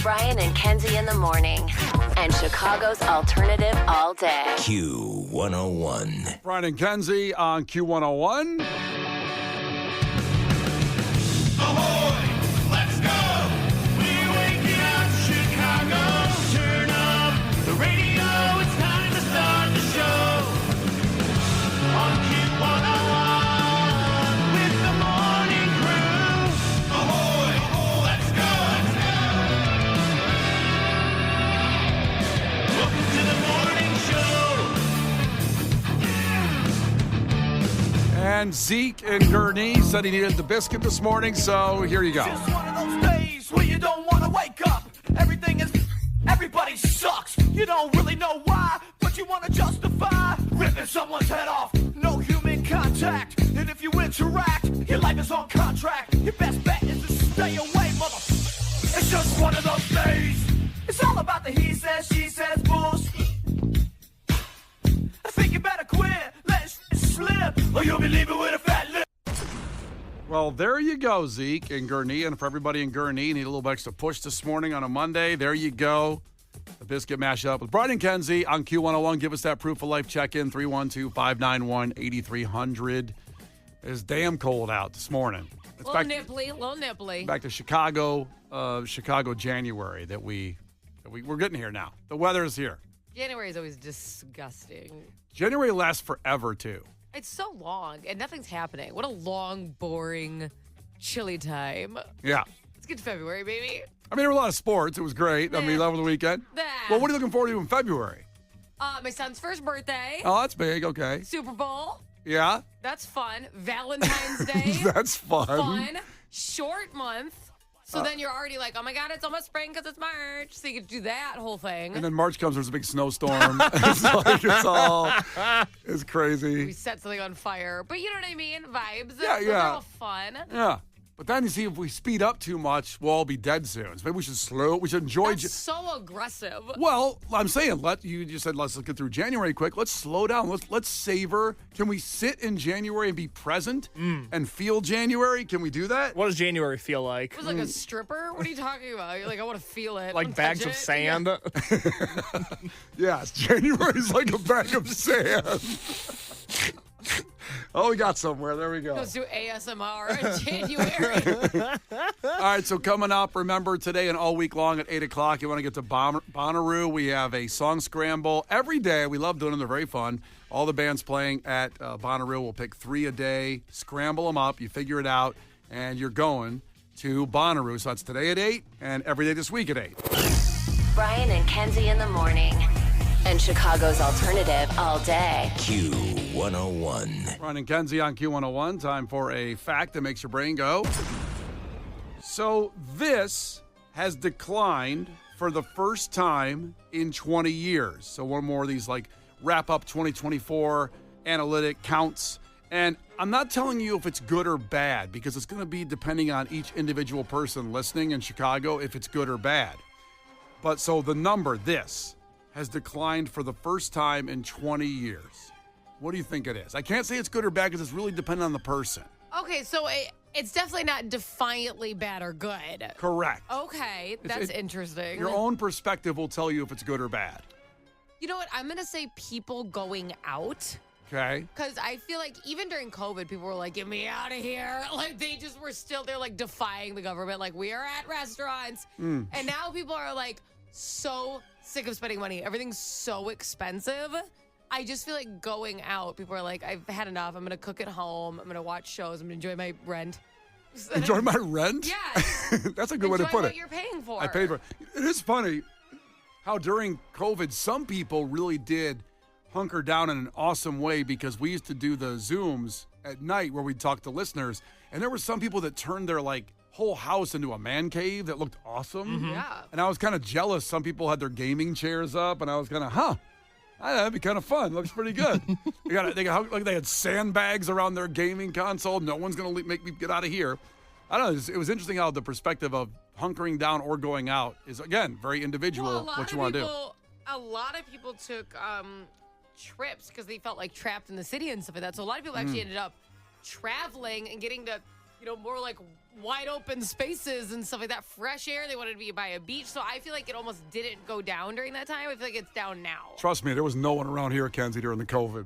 Brian and Kenzie in the morning. And Chicago's alternative all day. Q101. Brian and Kenzie on Q101. Ahoy! Let's go! We're waking up Chicago. Turn up the radio. It's time to start the show. On Q101 with the morning crew. Ahoy! Let's go! Welcome to the morning show. And Zeke in Gurnee said he needed the biscuit this morning, so here you go. Just one of those days where you don't want to wake up. Everybody sucks. You don't really know why, but you want to justify ripping someone's head off. No human contact, and if you interact, your life is on contract. Your best bet is to stay away, mother. It's just one of those days. It's all about the he says, she says bullshit. I think you better quit, let it slip, or you'll be leaving with a fat lip. Well, there you go, Zeke in Gurnee. And for everybody in Gurnee, need a little extra push this morning on a Monday. There you go. The biscuit mashup with Brian and Kenzie on Q101. Give us that proof of life check-in, 312-591-8300. It's damn cold out this morning. It's little nipply. Back to Chicago January that we're getting here now. The weather is here. January is always disgusting. January lasts forever, too. It's so long, and nothing's happening. What a long, boring, chilly time. Yeah. Let's get to February, baby. I mean, there were a lot of sports. It was great. I mean, over the weekend. Well, what are you looking forward to in February? My son's first birthday. Oh, that's big. Okay. Super Bowl. Yeah. That's fun. Valentine's Day. That's fun. Fun. Short month. So then you're already like, oh my God, it's almost spring because it's March. So you could do that whole thing. And then March comes, there's a big snowstorm. It's crazy. We set something on fire. But you know what I mean? Vibes. Yeah, Those yeah. are all fun. Yeah. But then you see, if we speed up too much, we'll all be dead soon. So maybe we should enjoy. That's so aggressive. Well, I'm saying, you just said let's get through January quick. Let's slow down. Let's savor. Can we sit in January and be present and feel January? Can we do that? What does January feel like? It was like a stripper? What are you talking about? You're like, I want to feel it. Like bags of sand? Yes, January's like a bag of sand. Oh, we got somewhere. There we go. Let's do ASMR in January. All right, so coming up, remember today and all week long at 8 o'clock, you want to get to Bonnaroo. We have a song scramble every day. We love doing them. They're very fun. All the bands playing at Bonnaroo. We'll pick 3 a day, scramble them up. You figure it out, and you're going to Bonnaroo. So that's today at 8 and every day this week at 8. Brian and Kenzie in the morning. And Chicago's alternative all day. Q101. Brian and Kenzie on Q101. Time for a fact that makes your brain go. So this has declined for the first time in 20 years. So one more of these wrap up 2024 analytic counts. And I'm not telling you if it's good or bad because it's going to be depending on each individual person listening in Chicago if it's good or bad. But so the number, this, has declined for the first time in 20 years. What do you think it is? I can't say it's good or bad because it's really dependent on the person. Okay, so it's definitely not defiantly bad or good. Correct. Okay, that's interesting. Your own perspective will tell you if it's good or bad. You know what? I'm going to say people going out. Okay. Because I feel like even during COVID, people were like, get me out of here. Like, they just were still, they're like defying the government. Like, we are at restaurants. And now people are like so sick of spending money. Everything's so expensive. I just feel like going out, people are like, I've had enough. I'm going to cook at home. I'm going to watch shows. I'm going to enjoy my rent. Enjoy my rent? Yeah. That's a good way to put it. What you're paying for. I paid for it. It is funny how during COVID, some people really did hunker down in an awesome way because we used to do the Zooms at night where we'd talk to listeners. And there were some people that turned their whole house into a man cave that looked awesome. Yeah. And I was kind of jealous. Some people had their gaming chairs up, and I was kind of, that'd be kind of fun. Looks pretty good. they had sandbags around their gaming console. No one's going to make me get out of here. I don't know. It was interesting how the perspective of hunkering down or going out is, again, very individual, what you want to do. A lot of people took trips because they felt like trapped in the city and stuff like that. So a lot of people actually ended up traveling and getting to, more wide open spaces and stuff like that, fresh air. They wanted to be by a beach. So I feel like it almost didn't go down during that time. I feel like it's down now. Trust me, there was no one around here, Kenzie, during the COVID.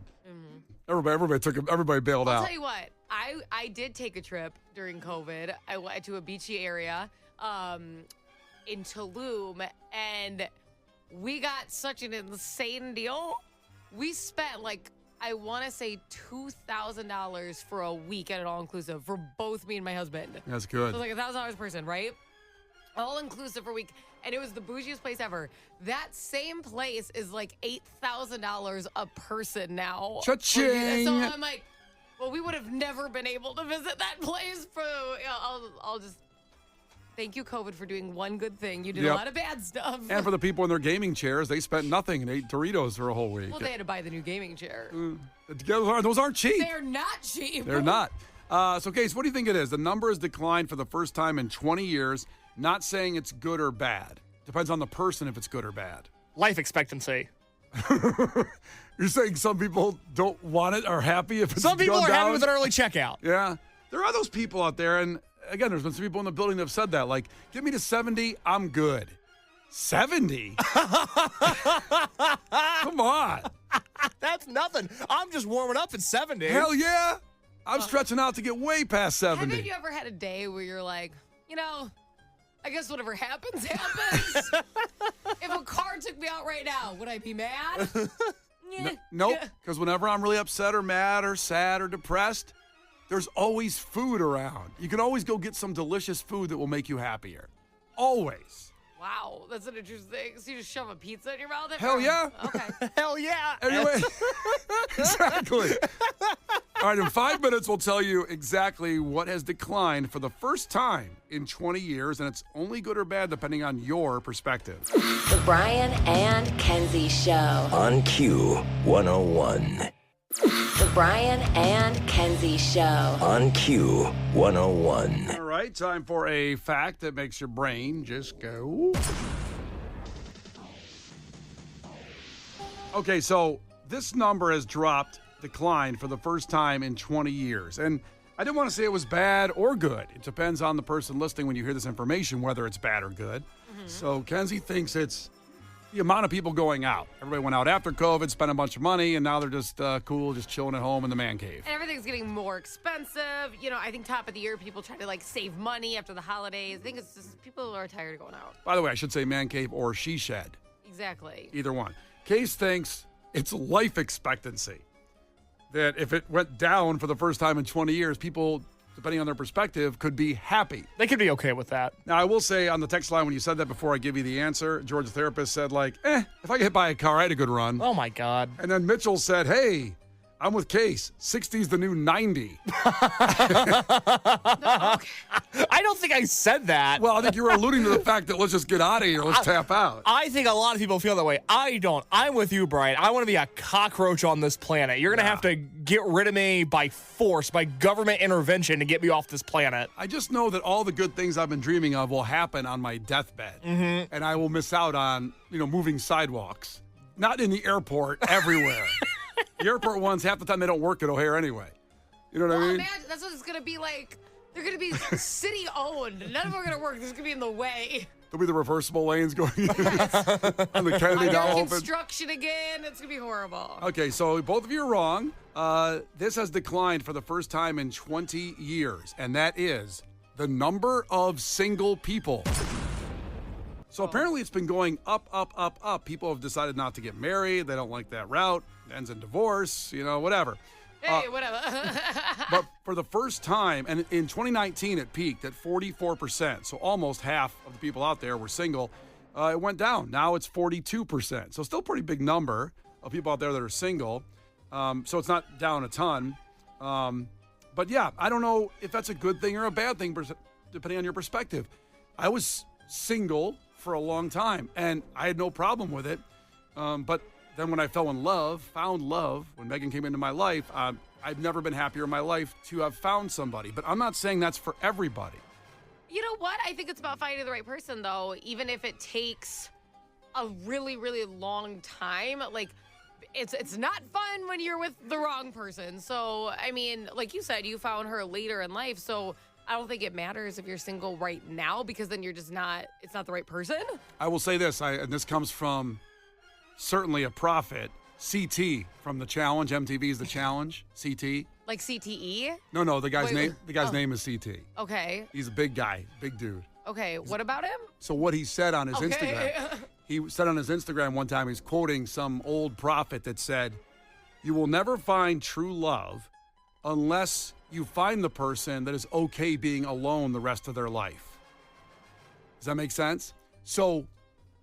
Everybody bailed I'll out. tell you what, I did take a trip during COVID. I went to a beachy area in Tulum, and we got such an insane deal. We spent I want to say $2,000 for a week at an all-inclusive for both me and my husband. That's good. So it's $1,000 a person, right? All-inclusive for a week. And it was the bougiest place ever. That same place is $8,000 a person now. Cha-ching! So I'm like, well, we would have never been able to visit that place. I'll just thank you, COVID, for doing one good thing. You did a lot of bad stuff. And for the people in their gaming chairs, they spent nothing and ate Doritos for a whole week. Well, they had to buy the new gaming chair. Those aren't cheap. They're not cheap. They're not. So, Case, what do you think it is? The number has declined for the first time in 20 years. Not saying it's good or bad. Depends on the person if it's good or bad. Life expectancy. You're saying some people don't want it or happy if it's Some people gone are down? happy with an early checkout. Yeah. There are those people out there, and again, there's been some people in the building that have said that. Like, get me to 70, I'm good. 70? Come on. That's nothing. I'm just warming up at 70. Hell yeah. I'm stretching out to get way past 70. Haven't you ever had a day where you're like, I guess whatever happens, happens? If a car took me out right now, would I be mad? Nope. Because whenever I'm really upset or mad or sad or depressed, there's always food around. You can always go get some delicious food that will make you happier. Always. Wow, that's an interesting. So you just shove a pizza in your mouth? Hell yeah. Okay. Hell yeah. Anyway, exactly. All right, in 5 minutes, we'll tell you exactly what has declined for the first time in 20 years, and it's only good or bad depending on your perspective. The Brian and Kenzie Show. On Q 101. The Brian and Kenzie Show. On Q 101. All right, time for a fact that makes your brain just go. Okay, so this number has declined for the first time in 20 years. And I didn't want to say it was bad or good. It depends on the person listening when you hear this information, whether it's bad or good. Mm-hmm. So Kenzie thinks it's the amount of people going out. Everybody went out after COVID, spent a bunch of money, and now they're just cool, just chilling at home in the man cave. And everything's getting more expensive. I think top of the year, people try to save money after the holidays. I think it's just people are tired of going out. By the way, I should say man cave or she shed. Exactly. Either one. Case thinks it's life expectancy. That if it went down for the first time in 20 years, people, depending on their perspective, could be happy. They could be okay with that. Now, I will say on the text line when you said that before I give you the answer, George's therapist said if I get hit by a car, I had a good run. Oh, my God. And then Mitchell said, hey, I'm with Case. 60's the new 90. I don't think I said that. Well, I think you were alluding to the fact that let's just get out of here. Let's tap out. I think a lot of people feel that way. I don't. I'm with you, Brian. I want to be a cockroach on this planet. You're going to have to get rid of me by force, by government intervention to get me off this planet. I just know that all the good things I've been dreaming of will happen on my deathbed. Mm-hmm. And I will miss out on, moving sidewalks. Not in the airport, everywhere. The airport ones, half the time they don't work at O'Hare anyway. You know what I mean? Imagine, that's what it's going to be like. They're going to be city-owned. None of them are going to work. There's going to be in the way. There'll be the reversible lanes going in. And the Kennedy now Under open. construction again. It's going to be horrible. Okay, so both of you are wrong. This has declined for the first time in 20 years, and that is the number of single people. So apparently it's been going up, up, up, up. People have decided not to get married. They don't like that route. It ends in divorce, whatever. Hey, whatever. But for the first time, and in 2019 it peaked at 44%. So almost half of the people out there were single. It went down. Now it's 42%. So still a pretty big number of people out there that are single. So it's not down a ton. But yeah, I don't know if that's a good thing or a bad thing, depending on your perspective. I was single for a long time, and I had no problem with it. But then when I found love, when Megan came into my life, I've never been happier in my life to have found somebody. But I'm not saying that's for everybody. You know what? I think it's about finding the right person, though, even if it takes a really, really long time. It's not fun when you're with the wrong person. So, I mean, like you said, you found her later in life. So I don't think it matters if you're single right now because then you're just not, it's not the right person. I will say this, and this comes from certainly a prophet, CT from The Challenge. MTV's The Challenge, CT. Like CTE? No, the guy's Wait, name is CT. Okay. He's a big guy, big dude. Okay. What about him? So what he said on his Okay. Instagram, he said on his Instagram one time, he's quoting some old prophet that said, "You will never find true love unless you find the person that is okay being alone the rest of their life." Does that make sense? So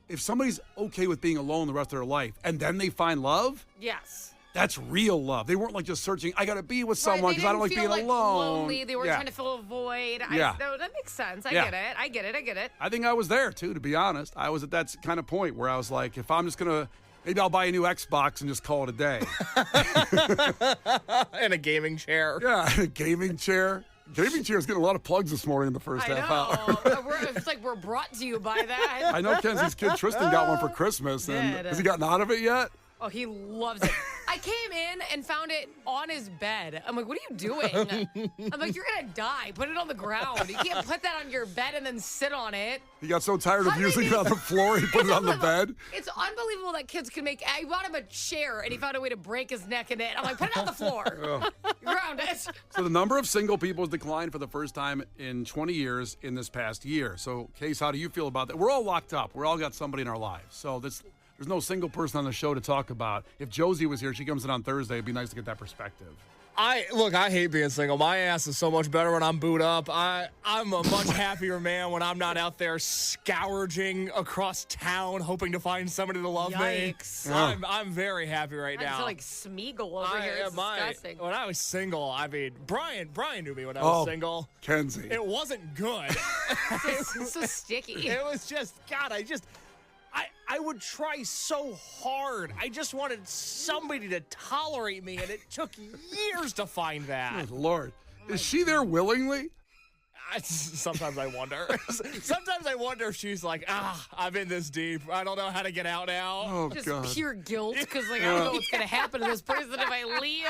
if somebody's okay with being alone the rest of their life and then they find love, Yes. that's real love. They weren't like just searching, I got to be with someone Right, because I don't like they being didn't feel, alone. Lonely. They were Yeah. trying to fill a void. Yeah. No, that makes sense. I Yeah. get it. I think I was there too, to be honest. I was at that kind of point where I was like, if I'm just going to, maybe I'll buy a new Xbox and just call it a day. And a gaming chair. Yeah, a gaming chair. Gaming chair's getting a lot of plugs this morning in the first I half hour. know. It's like we're brought to you by that. I know Kenzie's kid Tristan got one for Christmas, and Did. has he gotten out of it yet? Oh, he loves it. I came in and found it on his bed. I'm like, what are you doing? I'm like, you're going to die. Put it on the ground. You can't put that on your bed and then sit on it. He got so tired of How do using they it on the floor, he put It's it on the unbelievable. bed. It's unbelievable that kids can make. I bought him a chair and he found a way to break his neck in it. I'm like, put it on the floor. Ground it. So the number of single people has declined for the first time in 20 years in this past year. So, Case, how do you feel about that? We're all locked up. We're all got somebody in our lives. So there's no single person on the show to talk about. If Josie was here, she comes in on Thursday. It'd be nice to get that perspective. I hate being single. My ass is so much better when I'm booed up. I'm a much happier man when I'm not out there scourging across town hoping to find somebody to love Yikes. me. I'm very happy right I now. feel like Smeagol over here. It's disgusting. When I was single, I mean, Brian knew me when I was single. Kenzie. It wasn't good. It's so sticky. It was just, God, I would try so hard. I just wanted somebody to tolerate me, and it took years to find that. Good Lord. Is she there willingly? Sometimes I wonder. Sometimes I wonder if she's like, I'm in this deep. I don't know how to get out now. Oh, Just God. pure guilt because like I don't know what's gonna happen to this person if I leave.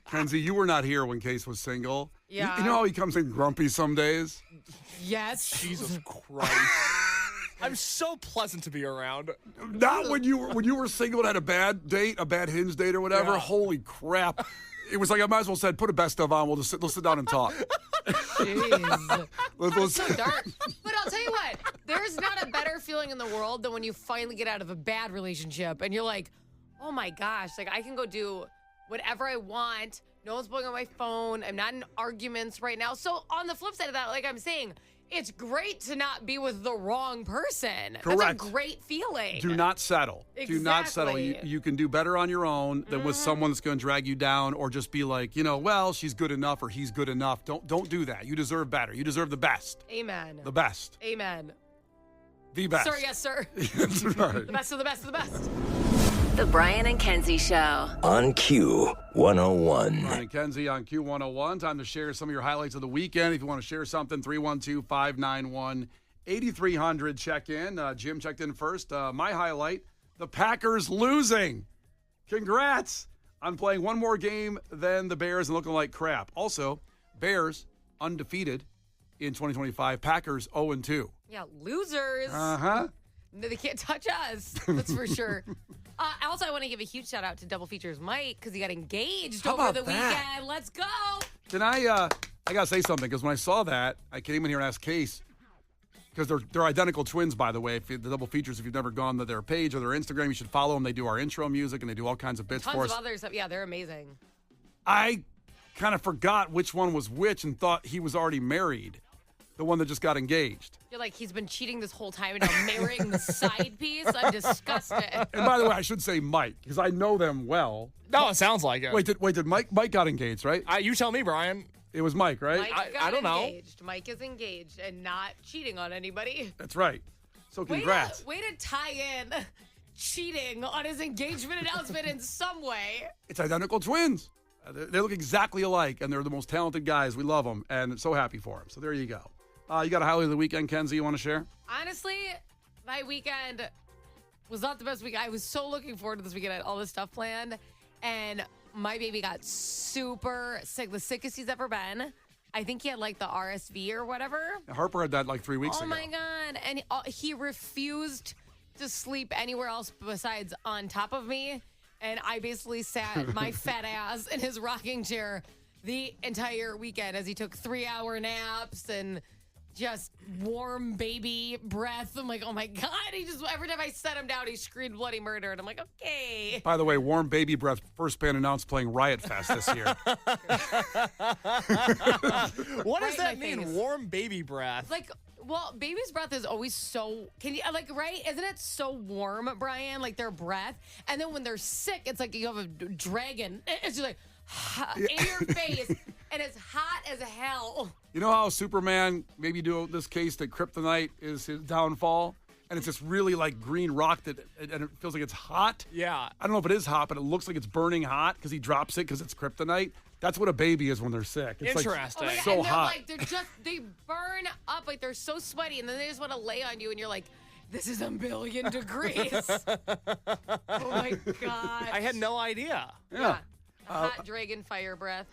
Kenzie, you were not here when Case was single. Yeah. You know how he comes in grumpy some days? Yes. Jesus Christ. I'm so pleasant to be around. Not when you were single and had a bad date, a bad hinge date or whatever. Yeah. Holy crap. It was like I might as well said, put a best of on. We'll sit down and talk. Jeez. Let's- So dark. But I'll tell you what, there's not a better feeling in the world than when you finally get out of a bad relationship and you're like, oh my gosh, like I can go do whatever I want. No one's blowing on my phone. I'm not in arguments right now. So on the flip side of that, like I'm saying, it's great to not be with the wrong person. Correct. That's a great feeling. Do not settle. Do not settle. Exactly. You can do better on your own than with someone that's going to drag you down or just be like, well, she's good enough or he's good enough. Don't do that. You deserve better. You deserve the best. Amen. The best. Amen. The best. Sir, yes, sir. That's right. The best of the best of the best. The Brian and Kenzie Show. On Q 101. Brian and Kenzie on Q101. Time to share some of your highlights of the weekend. If you want to share something, 312-591-8300. Check in. Jim checked in first. My highlight, the Packers losing. Congrats on playing one more game than the Bears and looking like crap. Also, Bears undefeated in 2025. Packers 0-2. Yeah, losers. Uh-huh. No, they can't touch us. That's for sure. Also, I want to give a huge shout out to Double Features Mike because he got engaged How over about the that? weekend. Let's go. Can I got to say something because when I saw that, I came in here and asked Case, because they're identical twins, by the way. The Double Features, if you've never gone to their page or their Instagram, you should follow them. They do our intro music and they do all kinds of bits Tons for of us. other stuff. Yeah, they're amazing. I kind of forgot which one was which and thought he was already married, the one that just got engaged. You're like, he's been cheating this whole time and now marrying the side piece. I'm disgusted. And by the way, I should say Mike because I know them well. No, it sounds like it. Wait, did Mike got engaged, right? You tell me, Brian. It was Mike, right? Mike got I don't know. engaged. Mike is engaged and not cheating on anybody. That's right. So congrats. Way to tie in cheating on his engagement announcement in some way. It's identical twins. They look exactly alike, and they're the most talented guys. We love them, and so happy for them. So there you go. You got a highlight of the weekend, Kenzie, you want to share? Honestly, my weekend was not the best week. I was so looking forward to this weekend. I had all this stuff planned, and my baby got super sick, the sickest he's ever been. I think he had like the RSV or whatever. Harper had that like 3 weeks ago. Oh my God. And he refused to sleep anywhere else besides on top of me. And I basically sat my fat ass in his rocking chair the entire weekend as he took 3-hour naps and just warm baby breath. I'm like, oh my God. Every time I set him down, he screamed bloody murder. And I'm like, okay. By the way, Warm Baby Breath, first band announced playing Riot Fest this year. What does Right in that my mean, face. warm baby breath? Like, well, baby's breath is always so, right? Isn't it so warm, Brian? Like their breath. And then when they're sick, it's like you have a dragon. It's just like in your face. And it's hot as hell. You know how Superman, maybe do this case that kryptonite is his downfall? And it's this really like green rock and it feels like it's hot? Yeah. I don't know if it is hot, but it looks like it's burning hot because he drops it because it's kryptonite. That's what a baby is when they're sick. It's Interesting. Like God, so and they're hot. like, they burn up, like they're so sweaty, and then they just want to lay on you, and you're like, this is a million degrees. Oh my God. I had no idea. Yeah. Hot dragon fire breath.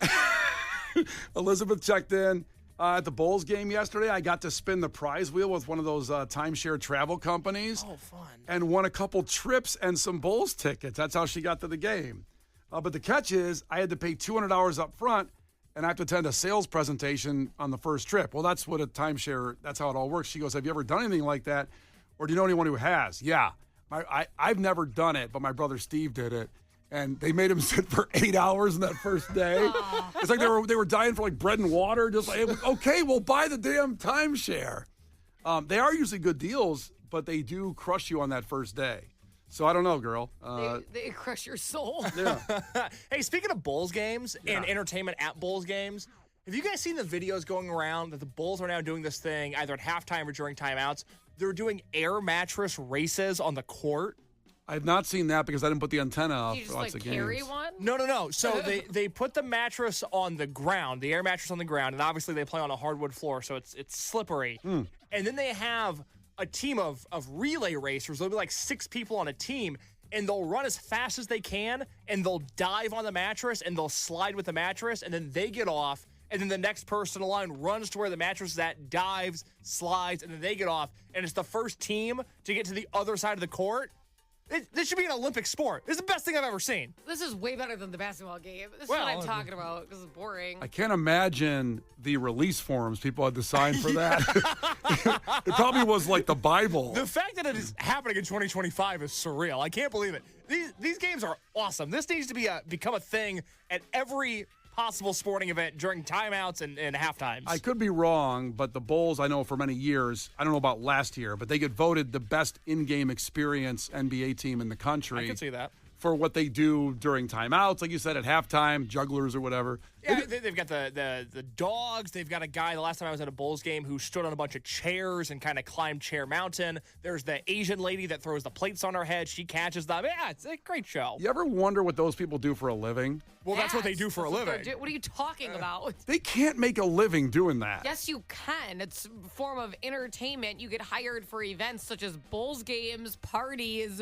Elizabeth checked in at the Bulls game yesterday. I got to spin the prize wheel with one of those timeshare travel companies. Oh, fun. And won a couple trips and some Bulls tickets. That's how she got to the game. But the catch is I had to pay $200 up front, and I have to attend a sales presentation on the first trip. Well, that's what a timeshare, that's how it all works. She goes, have you ever done anything like that? Or do you know anyone who has? Yeah. I've never done it, but my brother Steve did it. And they made him sit for 8 hours in that first day. It's like they were dying for like bread and water. Just like, okay, we'll buy the damn timeshare. They are usually good deals, but they do crush you on that first day. So I don't know, girl. They crush your soul. Yeah. Hey, speaking of Bulls games and entertainment at Bulls games, have you guys seen the videos going around that the Bulls are now doing this thing either at halftime or during timeouts? They're doing air mattress races on the court. I have not seen that because I didn't put the antenna up. You just for lots like of carry games. one? No. So they put the mattress on the ground, the air mattress on the ground, and obviously they play on a hardwood floor, so it's slippery. And then they have a team of relay racers. There'll be like 6 people on a team, and they'll run as fast as they can, and they'll dive on the mattress, and they'll slide with the mattress, and then they get off, and then the next person in line runs to where the mattress is at, dives, slides, and then they get off, and it's the first team to get to the other side of the court. This should be an Olympic sport. This is the best thing I've ever seen. This is way better than the basketball game. This is Well, what I'm talking about because it's boring. I can't imagine the release forms people had to sign for that. It probably was like the Bible. The fact that it is happening in 2025 is surreal. I can't believe it. These games are awesome. This needs to become a thing at every possible sporting event during timeouts and half times. I could be wrong, but the Bulls, I know for many years, I don't know about last year, but they get voted the best in-game experience NBA team in the country. I can see that. For what they do during timeouts, like you said, at halftime, jugglers or whatever. Yeah, they've got the dogs. They've got a guy, the last time I was at a Bulls game, who stood on a bunch of chairs and kind of climbed Chair Mountain. There's the Asian lady that throws the plates on her head. She catches them. Yeah, it's a great show. You ever wonder what those people do for a living? Well, that's what they do for a That's what living. they're what are you talking about? They can't make a living doing that. Yes, you can. It's a form of entertainment. You get hired for events such as Bulls games, parties,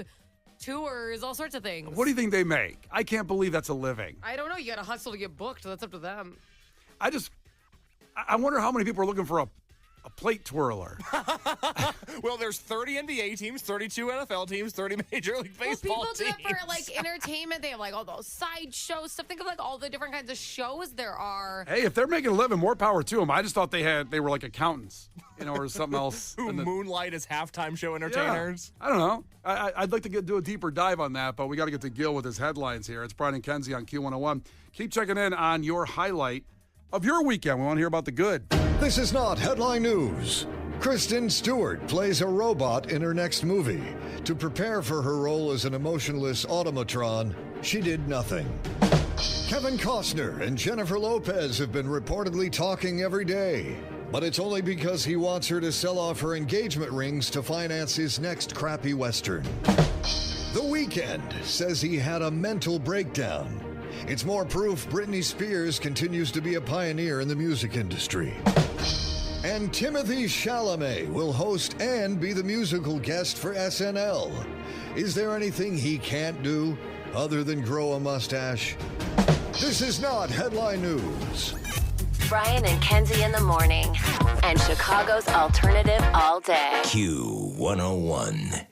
tours, all sorts of things. What do you think they make? I can't believe that's a living. I don't know. You got to hustle to get booked. That's up to them. I wonder how many people are looking for a plate twirler. Well, there's 30 NBA teams, 32 NFL teams, 30 Major League Baseball Well, people do teams. it for like entertainment. They have like all those sideshow stuff. Think of like all the different kinds of shows there are. Hey, if they're making a living, more power to them. I just thought they were like accountants, or something else. Who And then- moonlight as halftime show Yeah. entertainers. I don't know. I'd like to do a deeper dive on that, but we got to get to Gil with his headlines here. It's Brian and Kenzie on Q101. Keep checking in on your highlight of your weekend. We want to hear about the good. This is not headline news. Kristen Stewart plays a robot in her next movie. To prepare for her role as an emotionless automatron, she did nothing. Kevin Costner and Jennifer Lopez have been reportedly talking every day, but it's only because he wants her to sell off her engagement rings to finance his next crappy Western. The Weeknd says he had a mental breakdown. It's more proof Britney Spears continues to be a pioneer in the music industry. And Timothy Chalamet will host and be the musical guest for SNL. Is there anything he can't do other than grow a mustache? This is not headline news. Brian and Kenzie in the morning. And Chicago's alternative all day. Q101.